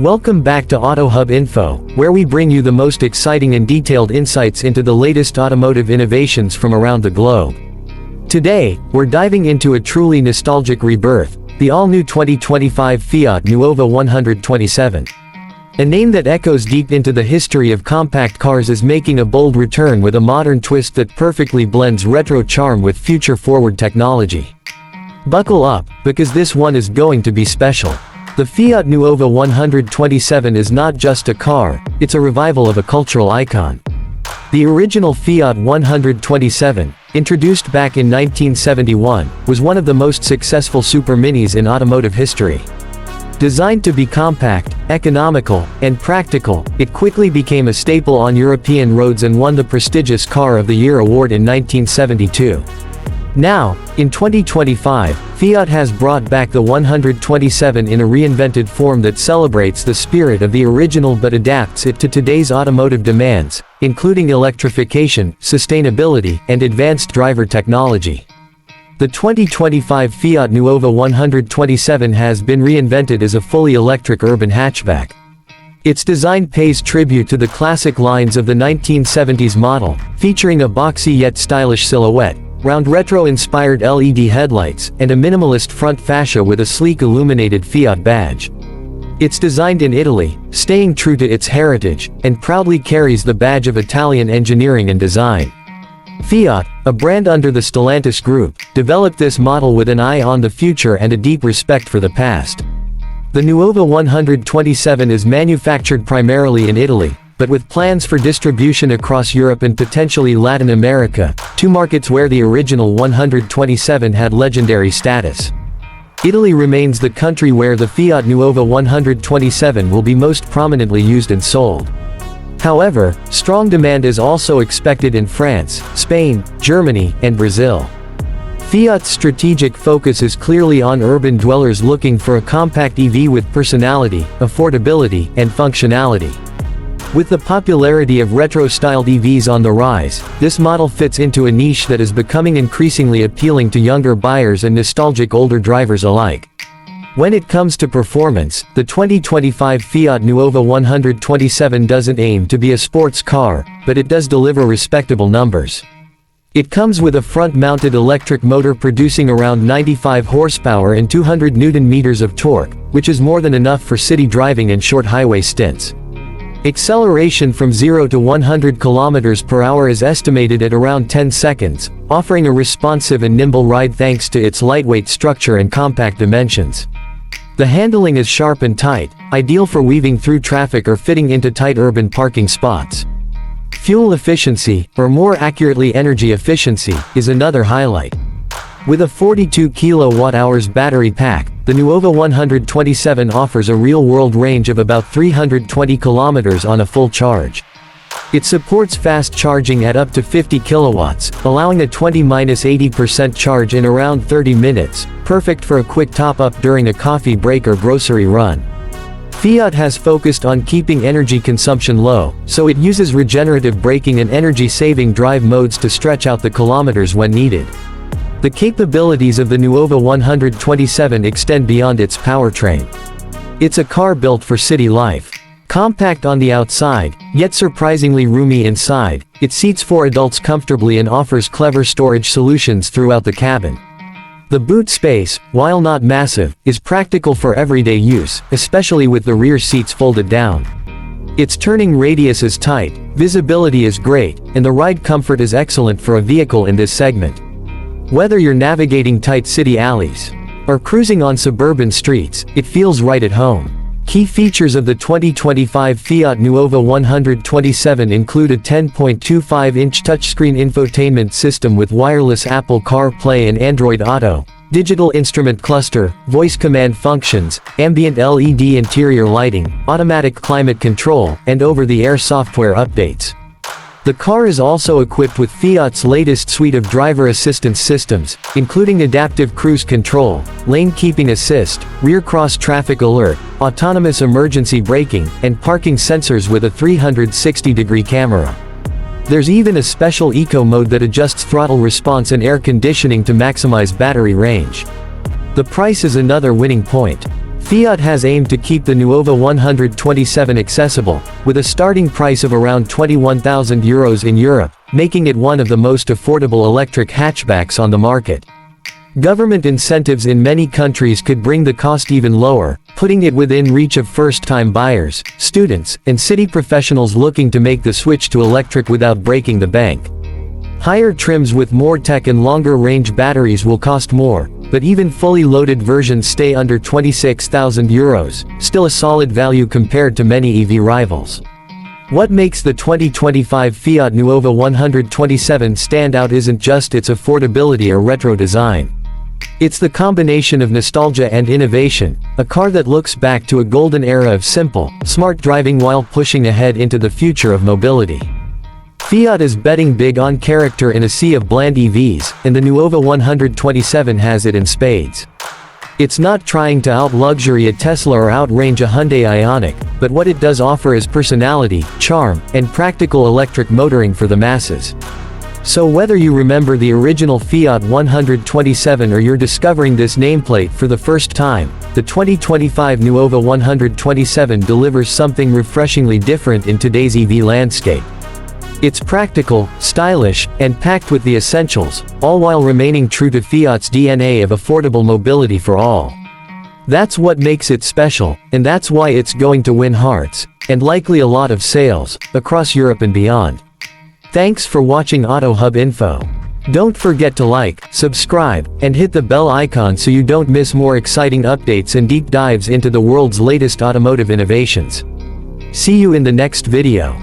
Welcome back to AutoHub Info, where we bring you the most exciting and detailed insights into the latest automotive innovations from around the globe. Today, we're diving into a truly nostalgic rebirth, the all-new 2025 Fiat Nuova 127. A name that echoes deep into the history of compact cars is making a bold return with a modern twist that perfectly blends retro charm with future-forward technology. Buckle up, because this one is going to be special. The Fiat Nuova 127 is not just a car, it's a revival of a cultural icon. The original Fiat 127, introduced back in 1971, was one of the most successful super minis in automotive history. Designed to be compact, economical, and practical, it quickly became a staple on European roads and won the prestigious Car of the Year award in 1972. Now, in 2025, Fiat has brought back the 127 in a reinvented form that celebrates the spirit of the original but adapts it to today's automotive demands, including electrification, sustainability, and advanced driver technology. The 2025 Fiat Nuova 127 has been reinvented as a fully electric urban hatchback. Its design pays tribute to the classic lines of the 1970s model, featuring a boxy yet stylish silhouette, round retro-inspired LED headlights, and a minimalist front fascia with a sleek illuminated Fiat badge. It's designed in Italy, staying true to its heritage, and proudly carries the badge of Italian engineering and design. Fiat, a brand under the Stellantis group, developed this model with an eye on the future and a deep respect for the past. The Nuova 127 is manufactured primarily in Italy, but with plans for distribution across Europe and potentially Latin America, two markets where the original 127 had legendary status. Italy remains the country where the Fiat Nuova 127 will be most prominently used and sold. However, strong demand is also expected in France, Spain, Germany, and Brazil. Fiat's strategic focus is clearly on urban dwellers looking for a compact EV with personality, affordability, and functionality. With the popularity of retro-styled EVs on the rise, this model fits into a niche that is becoming increasingly appealing to younger buyers and nostalgic older drivers alike. When it comes to performance, the 2025 Fiat Nuova 127 doesn't aim to be a sports car, but it does deliver respectable numbers. It comes with a front-mounted electric motor producing around 95 horsepower and 200 Nm of torque, which is more than enough for city driving and short highway stints. Acceleration from 0 to 100 km/h is estimated at around 10 seconds, offering a responsive and nimble ride thanks to its lightweight structure and compact dimensions. The handling is sharp and tight, ideal for weaving through traffic or fitting into tight urban parking spots. Fuel efficiency, or more accurately energy efficiency, is another highlight. With a 42 kWh battery pack, the Nuova 127 offers a real-world range of about 320 km on a full charge. It supports fast charging at up to 50 kilowatts, allowing a 20–80% charge in around 30 minutes, perfect for a quick top-up during a coffee break or grocery run. Fiat has focused on keeping energy consumption low, so it uses regenerative braking and energy-saving drive modes to stretch out the kilometers when needed. The capabilities of the Nuova 127 extend beyond its powertrain. It's a car built for city life. Compact on the outside, yet surprisingly roomy inside, it seats 4 adults comfortably and offers clever storage solutions throughout the cabin. The boot space, while not massive, is practical for everyday use, especially with the rear seats folded down. Its turning radius is tight, visibility is great, and the ride comfort is excellent for a vehicle in this segment. Whether you're navigating tight city alleys or cruising on suburban streets, it feels right at home. Key features of the 2025 Fiat Nuova 127 include a 10.25-inch touchscreen infotainment system with wireless Apple CarPlay and Android Auto, digital instrument cluster, voice command functions, ambient LED interior lighting, automatic climate control, and over-the-air software updates. The car is also equipped with Fiat's latest suite of driver assistance systems, including adaptive cruise control, lane keeping assist, rear cross traffic alert, autonomous emergency braking, and parking sensors with a 360-degree camera. There's even a special eco mode that adjusts throttle response and air conditioning to maximize battery range. The price is another winning point. Fiat has aimed to keep the Nuova 127 accessible, with a starting price of around €21,000 in Europe, making it one of the most affordable electric hatchbacks on the market. Government incentives in many countries could bring the cost even lower, putting it within reach of first-time buyers, students, and city professionals looking to make the switch to electric without breaking the bank. Higher trims with more tech and longer-range batteries will cost more, but even fully loaded versions stay under €26,000, still a solid value compared to many EV rivals. What makes the 2025 Fiat Nuova 127 stand out isn't just its affordability or retro design. It's the combination of nostalgia and innovation, a car that looks back to a golden era of simple, smart driving while pushing ahead into the future of mobility. Fiat is betting big on character in a sea of bland EVs, and the Nuova 127 has it in spades. It's not trying to out-luxury a Tesla or outrange a Hyundai Ioniq, but what it does offer is personality, charm, and practical electric motoring for the masses. So whether you remember the original Fiat 127 or you're discovering this nameplate for the first time, the 2025 Nuova 127 delivers something refreshingly different in today's EV landscape. It's practical, stylish, and packed with the essentials, all while remaining true to Fiat's DNA of affordable mobility for all. That's what makes it special, and that's why it's going to win hearts, and likely a lot of sales, across Europe and beyond. Thanks for watching Auto Hub Info. Don't forget to like, subscribe, and hit the bell icon so you don't miss more exciting updates and deep dives into the world's latest automotive innovations. See you in the next video.